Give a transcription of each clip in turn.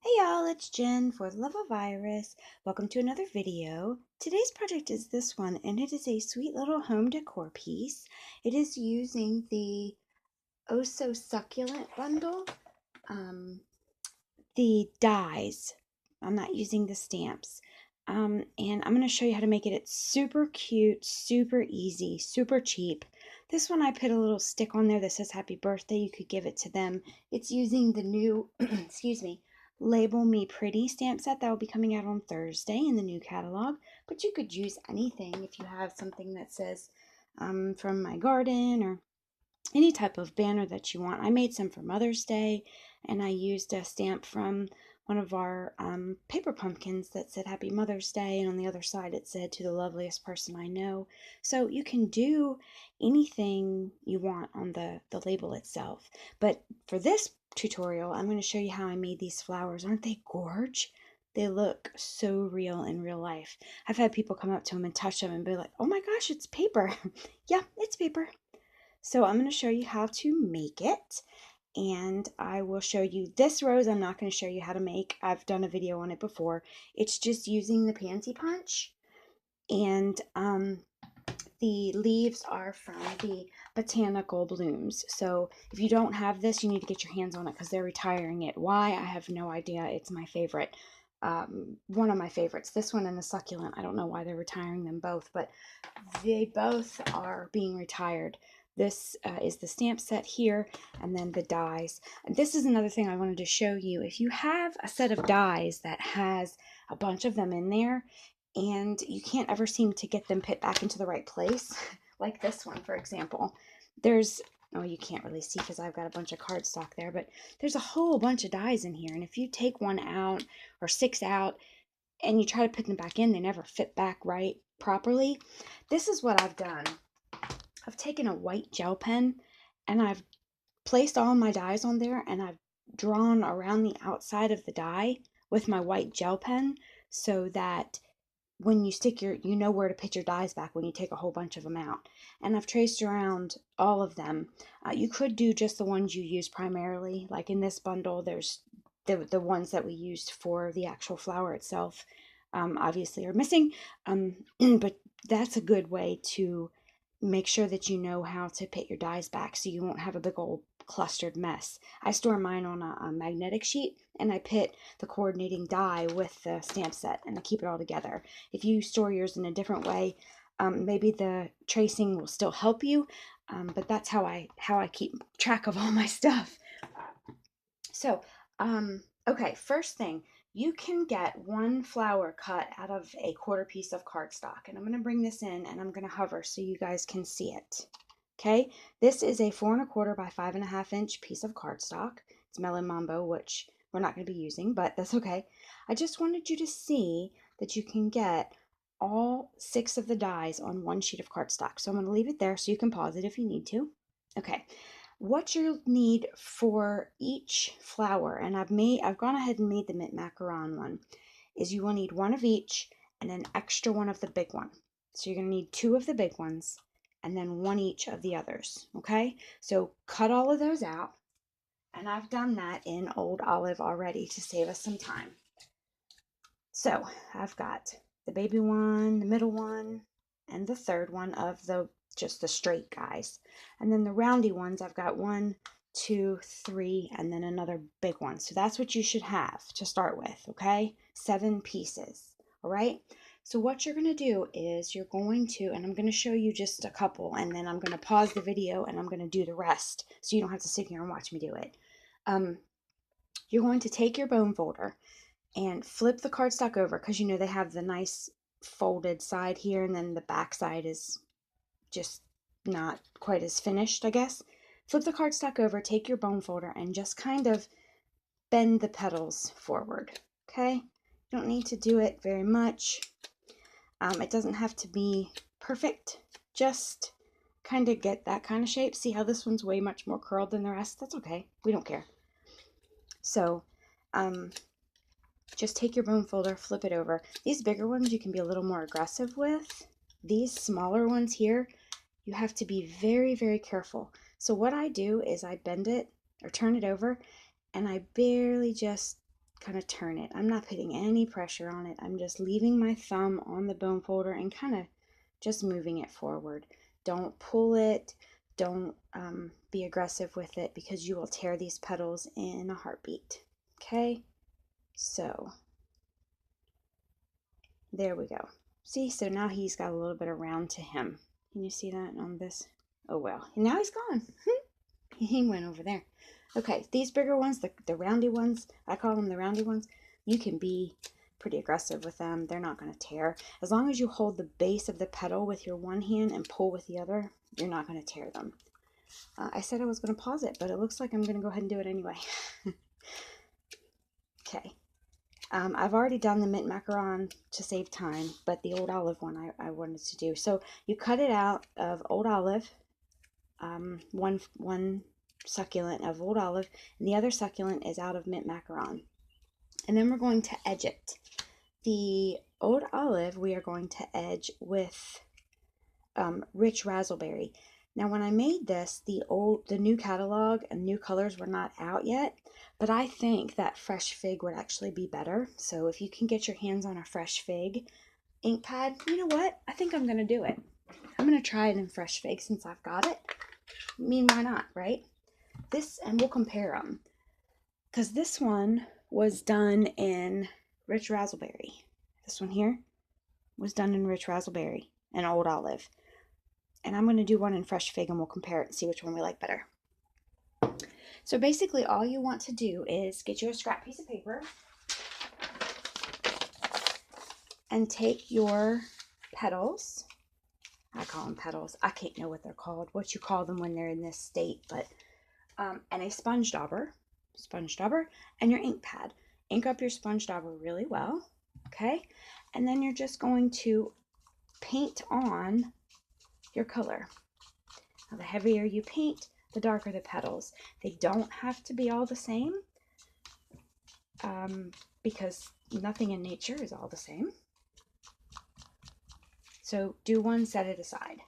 Hey y'all, it's Jen for the Love of Iris. Welcome to another video. Today's project is this one, and it is a sweet little home decor piece. It is using the Oh So Succulent bundle. The dies. I'm not using the stamps. And I'm going to show you how to make it. It's super cute, super easy, super cheap. This one I put a little stick on there that says happy birthday. You could give it to them. It's using the new, excuse me, Label Me Pretty stamp set that will be coming out on Thursday in the new catalog. But you could use anything if you have something that says from my garden or any type of banner that you want. I made some for Mother's Day, and I used a stamp from one of our paper pumpkins that said Happy Mother's Day, and on the other side it said to the loveliest person I know. So you can do anything you want on the label itself. But for this tutorial, I'm going to show you how I made these flowers. Aren't they gorge? They look so real in real life. I've had people come up to them and touch them and be like, oh my gosh, it's paper. Yeah, it's paper. So I'm going to show you how to make it, and I will show you this rose. I'm not going to show you how to make. I've done a video on it before. It's just using the pansy punch, and the leaves are from the botanical blooms. So if you don't have this, you need to get your hands on it because they're retiring it. Why? I have no idea. It's my favorite. One of my favorites. This one and the succulent. I don't know why they're retiring them both, but they both are being retired. This is the stamp set here, and then the dies. And this is another thing I wanted to show you. If you have a set of dies that has a bunch of them in there, and you can't ever seem to get them put back into the right place, like this one, for example, there's, oh, you can't really see because I've got a bunch of cardstock there, but there's a whole bunch of dies in here, and if you take one out or 6 out and you try to put them back in, they never fit back right properly. This is what I've done. I've taken a white gel pen and I've placed all my dies on there, and I've drawn around the outside of the die with my white gel pen so that when you stick you know where to put your dies back when you take a whole bunch of them out. And I've traced around all of them. You could do just the ones you use primarily. Like in this bundle, there's the ones that we used for the actual flower itself, obviously are missing. But that's a good way to make sure that you know how to put your dies back so you won't have a big old clustered mess. I store mine on a magnetic sheet, and I put the coordinating die with the stamp set, and I keep it all together. If you store yours in a different way, maybe the tracing will still help you, but that's how I keep track of all my stuff. So, okay, first thing, you can get one flower cut out of a quarter piece of cardstock. And I'm going to bring this in and I'm going to hover so you guys can see it. Okay, this is a 4 1/4 by 5 1/2 inch piece of cardstock. It's Melon Mambo, which we're not going to be using, but that's okay. I just wanted you to see that you can get all 6 of the dies on one sheet of cardstock. So I'm going to leave it there so you can pause it if you need to. Okay, what you'll need for each flower, and I've gone ahead and made the mint macaron one, is you will need one of each and an extra one of the big one. So you're going to need 2 of the big ones and then 1 each of the others. Okay, so cut all of those out, and I've done that in Old Olive already to save us some time. So I've got the baby one, the middle one, and the third one of just the straight guys. And then the roundy ones, I've got 1, 2, 3, and then another big one. So that's what you should have to start with, okay? 7 pieces, all right? So what you're going to do is you're going to, and I'm going to show you just a couple, and then I'm going to pause the video and I'm going to do the rest so you don't have to sit here and watch me do it. You're going to take your bone folder and flip the cardstock over, because you know they have the nice folded side here, and then the back side is just not quite as finished, I guess. Flip the cardstock over, take your bone folder, and just kind of bend the petals forward, okay? You don't need to do it very much. It doesn't have to be perfect, just kind of get that kind of shape. See how this one's way much more curled than the rest? That's okay, we don't care. So, just take your bone folder, flip it over. These bigger ones you can be a little more aggressive with. These smaller ones here, you have to be very, very careful. So what I do is I bend it or turn it over, and I barely just kind of turn it. I'm not putting any pressure on it. I'm just leaving my thumb on the bone folder and kind of just moving it forward. Don't pull it. Don't be aggressive with it because you will tear these petals in a heartbeat. Okay, so there we go. See, so now he's got a little bit of round to him. Can you see that on this? Oh well, and now he's gone. He went over there. Okay, these bigger ones, the roundy ones, I call them the roundy ones, you can be pretty aggressive with them. They're not going to tear. As long as you hold the base of the petal with your one hand and pull with the other, you're not going to tear them. I said I was going to pause it, but it looks like I'm going to go ahead and do it anyway. Okay. I've already done the mint macaron to save time, but the old olive one I wanted to do. So you cut it out of old olive, one succulent of old olive, and the other succulent is out of mint macaron. And then we're going to edge it. The old olive we are going to edge with rich raspberry. Now when I made this, the new catalog and new colors were not out yet, but I think that fresh fig would actually be better. So if you can get your hands on a fresh fig ink pad, you know what? I think I'm going to do it. I'm going to try it in fresh fig since I've got it. I mean, why not, right? This, and we'll compare them. Because this one was done in rich raspberry. This one here was done in rich raspberry and old olive. And I'm going to do one in fresh fig and we'll compare it and see which one we like better. So basically all you want to do is get you a scrap piece of paper and take your petals. I call them petals. I can't know what they're called, what you call them when they're in this state, but and a sponge dauber, and your ink pad. Ink up your sponge dauber really well, okay? And then you're just going to paint on your color. Now, the heavier you paint, the darker the petals. They don't have to be all the same because nothing in nature is all the same. So do one, set it aside.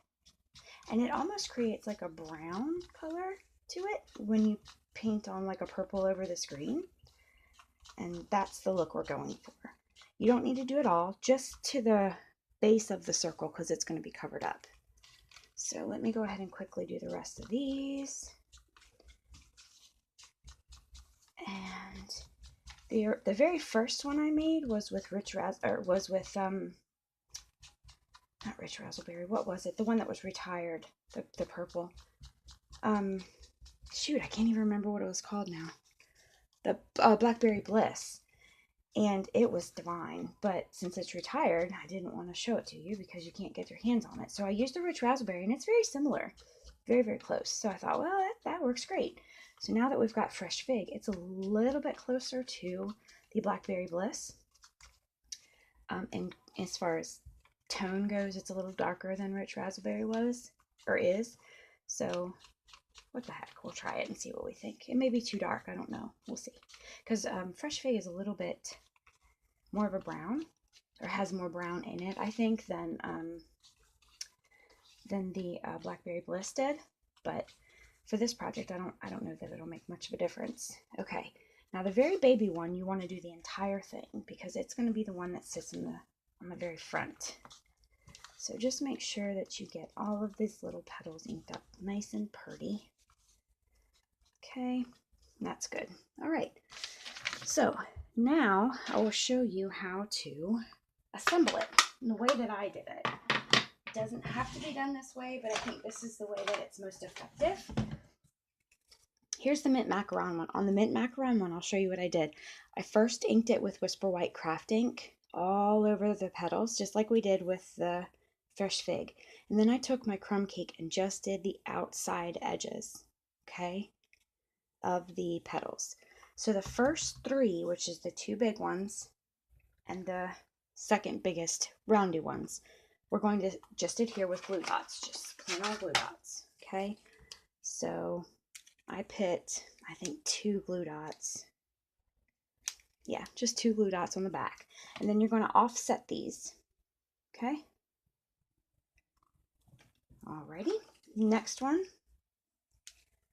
And it almost creates like a brown color to it when you paint on like a purple over this green. And that's the look we're going for. You don't need to do it all, just to the base of the circle because it's going to be covered up. So let me go ahead and quickly do the rest of these. And the very first one I made was with not rich raspberry. What was it? The one that was retired, the purple. Shoot, I can't even remember what it was called now. The Blackberry Bliss. And it was divine, but since it's retired, I didn't want to show it to you because you can't get your hands on it. So I used the rich raspberry, and it's very similar, very, very close. So I thought, well, that works great. So now that we've got fresh fig, it's a little bit closer to the Blackberry Bliss. And as far as tone goes, it's a little darker than rich raspberry was, or is. So what the heck, we'll try it and see what we think. It may be too dark, I don't know, we'll see. Because fresh fig is a little bit more of a brown, or has more brown in it, I think, than the Blackberry Bliss did. But for this project, I don't know that it'll make much of a difference. Okay, now the very baby one, you want to do the entire thing because it's going to be the one that sits on the very front. So just make sure that you get all of these little petals inked up nice and pretty. Okay, that's good. All right, so now I will show you how to assemble it in the way that I did it. It doesn't have to be done this way, but I think this is the way that it's most effective. Here's the mint macaron one. On the mint macaron one, I'll show you what I did. I first inked it with Whisper White craft ink all over the petals, just like we did with the fresh fig. And then I took my crumb cake and just did the outside edges, okay, of the petals. So the first three, which is the two big ones and the second biggest roundy ones, we're going to just adhere with glue dots, just plain old glue dots, okay? So I put, I think, 2 glue dots. Yeah, just 2 glue dots on the back. And then you're going to offset these, okay? Alrighty, next one,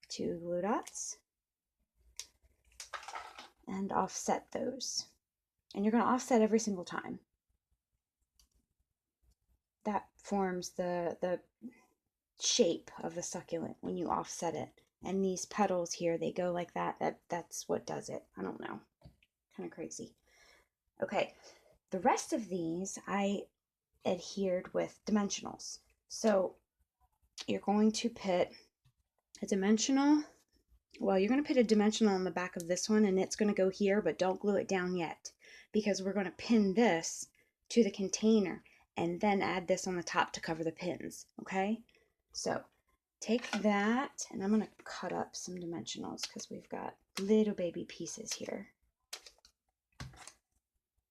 2 glue dots. and offset those. And you're going to offset every single time. That forms the shape of the succulent when you offset it. And these petals here, they go like that. That's what does it. I don't know. Kind of crazy. Okay, the rest of these I adhered with dimensionals. So you're going to put a dimensional. Well, you're going to put a dimensional on the back of this one, and it's going to go here, but don't glue it down yet, because we're going to pin this to the container and then add this on the top to cover the pins, okay? So take that, and I'm going to cut up some dimensionals because we've got little baby pieces here.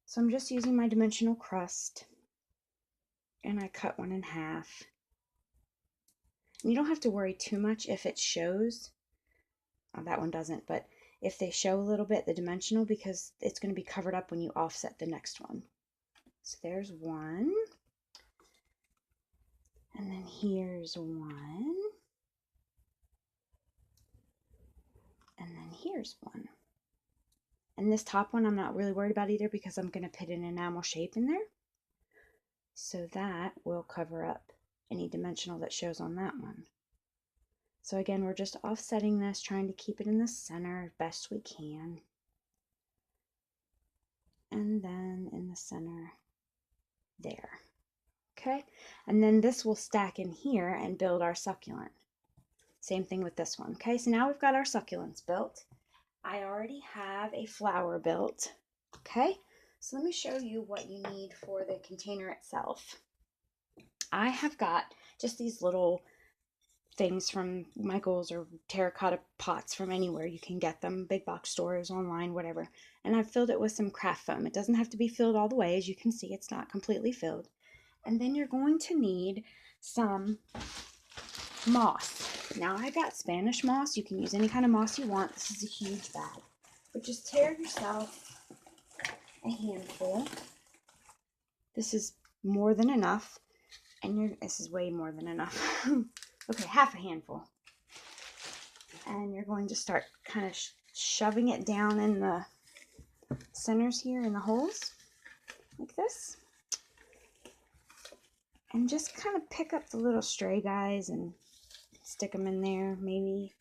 So I'm just using my dimensional crust, and I cut one in half. And you don't have to worry too much if it shows. Oh, that one doesn't, but if they show a little bit, the dimensional, because it's going to be covered up when you offset the next one. So there's one. And then here's one. And then here's one. And this top one I'm not really worried about either, because I'm going to put an enamel shape in there. So that will cover up any dimensional that shows on that one. So again, we're just offsetting this, trying to keep it in the center as best we can. And then in the center there. Okay, and then this will stack in here and build our succulent. Same thing with this one. Okay, so now we've got our succulents built. I already have a flower built. Okay, so let me show you what you need for the container itself. I have got just these little things from Michael's or terracotta pots from anywhere. You can get them, big box stores, online, whatever. And I've filled it with some craft foam. It doesn't have to be filled all the way. As you can see, it's not completely filled. And then you're going to need some moss. Now I got Spanish moss. You can use any kind of moss you want. This is a huge bag. But just tear yourself a handful. This is more than enough. And this is way more than enough. Okay, half a handful. And you're going to start kind of shoving it down in the centers here in the holes, like this. And just kind of pick up the little stray guys and stick them in there, maybe.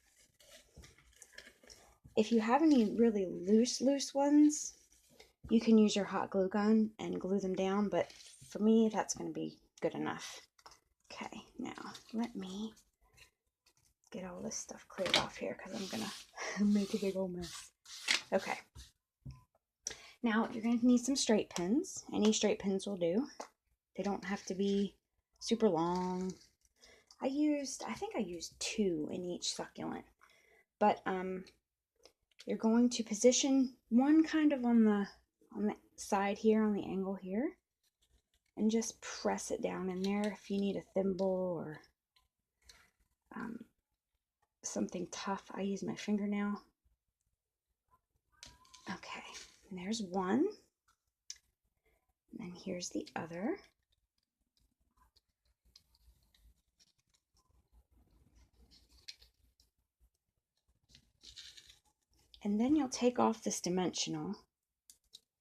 If you have any really loose ones, you can use your hot glue gun and glue them down, but for me, that's going to be good enough. Okay, now let me get all this stuff cleared off here because I'm going to make a big old mess. Okay. Now, you're going to need some straight pins. Any straight pins will do. They don't have to be super long. I think I used 2 in each succulent. But you're going to position one kind of on the side here, on the angle here, and just press it down in there. If you need a thimble or something tough, I use my fingernail. Okay, and there's one. And then here's the other. And then you'll take off this dimensional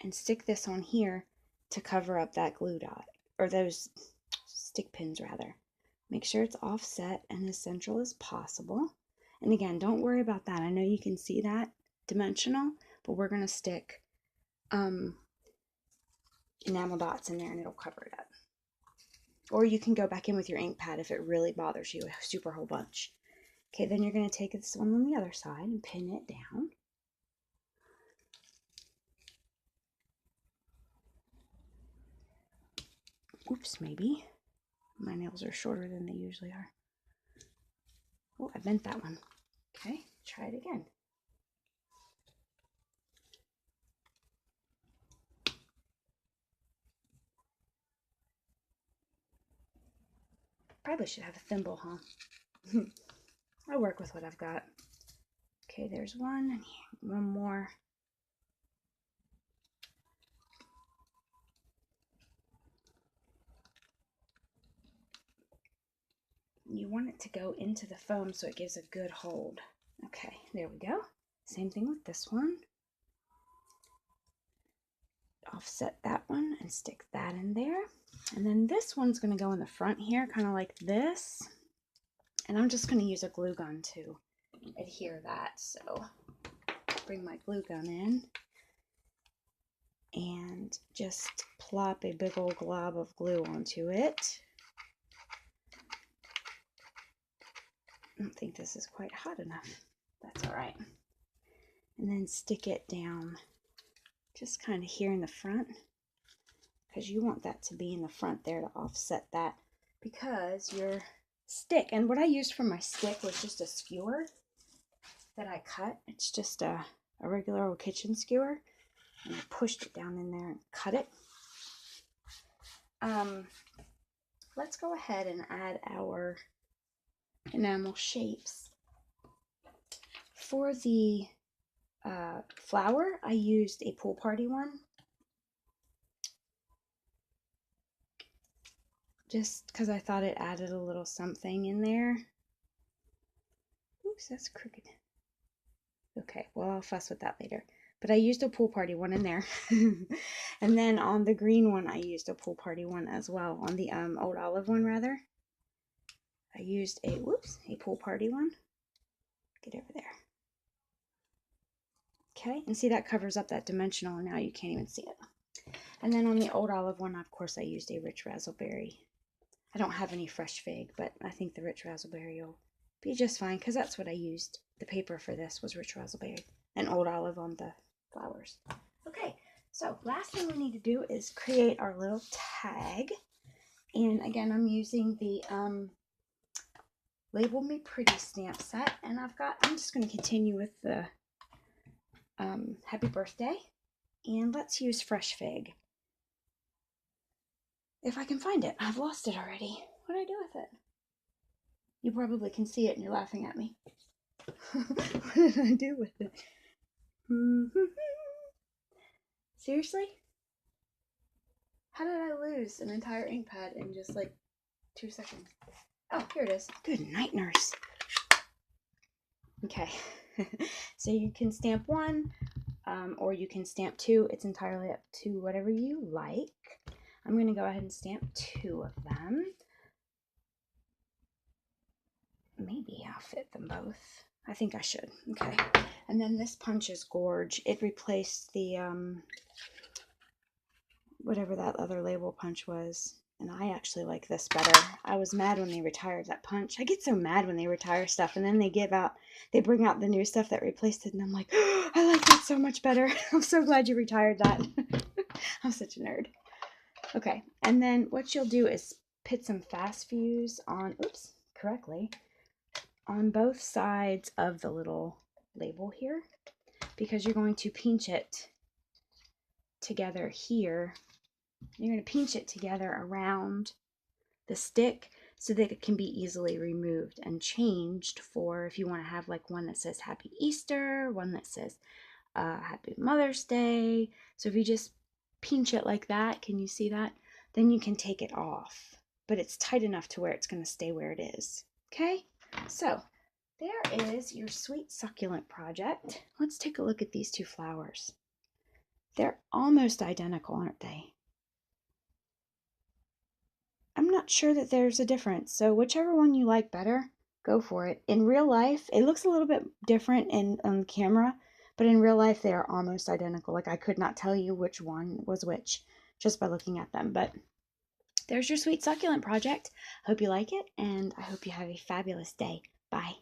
and stick this on here to cover up that glue dot, or those stick pins rather. Make sure it's offset and as central as possible. And again, don't worry about that. I know you can see that dimensional, but we're going to stick enamel dots in there and it'll cover it up. Or you can go back in with your ink pad if it really bothers you a super whole bunch. Okay, then you're going to take this one on the other side and pin it down. Oops, maybe. My nails are shorter than they usually are. Oh, I bent that one. Okay, try it again. Probably should have a thimble, huh? I'll work with what I've got. Okay, there's one, and one more. You want it to go into the foam so it gives a good hold. Okay, there we go. Same thing with this one. offset that one and stick that in there. And then this one's going to go in the front here, kind of like this. And I'm just going to use a glue gun to adhere that. So bring my glue gun in and just plop a big old glob of glue onto it. I don't think this is quite hot enough. That's all right. And then stick it down just kind of here in the front, because you want that to be in the front there to offset that, because your stick, and what I used for my stick was just a skewer that I cut. It's just a regular old kitchen skewer, and I pushed it down in there and cut it. Let's go ahead and add our enamel shapes. For the flower, I used a pool party one, just because I thought it added a little something in there. Oops, that's crooked. Okay, well, I'll fuss with that later. But I used a pool party one in there. And then on the green one, I used a pool party one as well. On the old olive one, rather, I used a pool party one. Get over there. Okay, and see, that covers up that dimensional, and now you can't even see it. And then on the old olive one, of course, I used a rich raspberry. I don't have any fresh fig, but I think the rich raspberry will be just fine, because that's what I used. The paper for this was rich raspberry and old olive on the flowers. Okay, so last thing we need to do is create our little tag. And again, I'm using the Label Me Pretty stamp set, and I'm just going to continue with the happy birthday, and let's use fresh fig. If I can find it. I've lost it already. What did I do with it? You probably can see it and you're laughing at me. What did I do with it? Seriously? How did I lose an entire ink pad in just like 2 seconds? Oh, here it is. Good night, nurse. Okay. So you can stamp one, or you can stamp two. It's entirely up to whatever you like. I'm going to go ahead and stamp 2 of them. Maybe I'll fit them both. I think I should. Okay. And then this Punch's Gorge. It replaced the, whatever that other label punch was. And I actually like this better. I was mad when they retired that punch. I get so mad when they retire stuff, and then they bring out the new stuff that replaced it, and I'm like, oh, I like that so much better. I'm so glad you retired that. I'm such a nerd. Okay, and then what you'll do is put some fast fuse on, on both sides of the little label here, because you're going to pinch it together here. You're going to pinch it together around the stick so that it can be easily removed and changed for if you want to have like one that says Happy Easter, one that says Happy Mother's Day. So if you just pinch it like that, can you see that? Then you can take it off, but it's tight enough to where it's going to stay where it is. Okay, so there is your sweet succulent project. Let's take a look at these 2 flowers. They're almost identical, aren't they? I'm not sure that there's a difference, so whichever one you like better, go for it. In real life, it looks a little bit different on camera, but in real life, they are almost identical. Like, I could not tell you which one was which just by looking at them, but there's your sweet succulent project. Hope you like it, and I hope you have a fabulous day. Bye.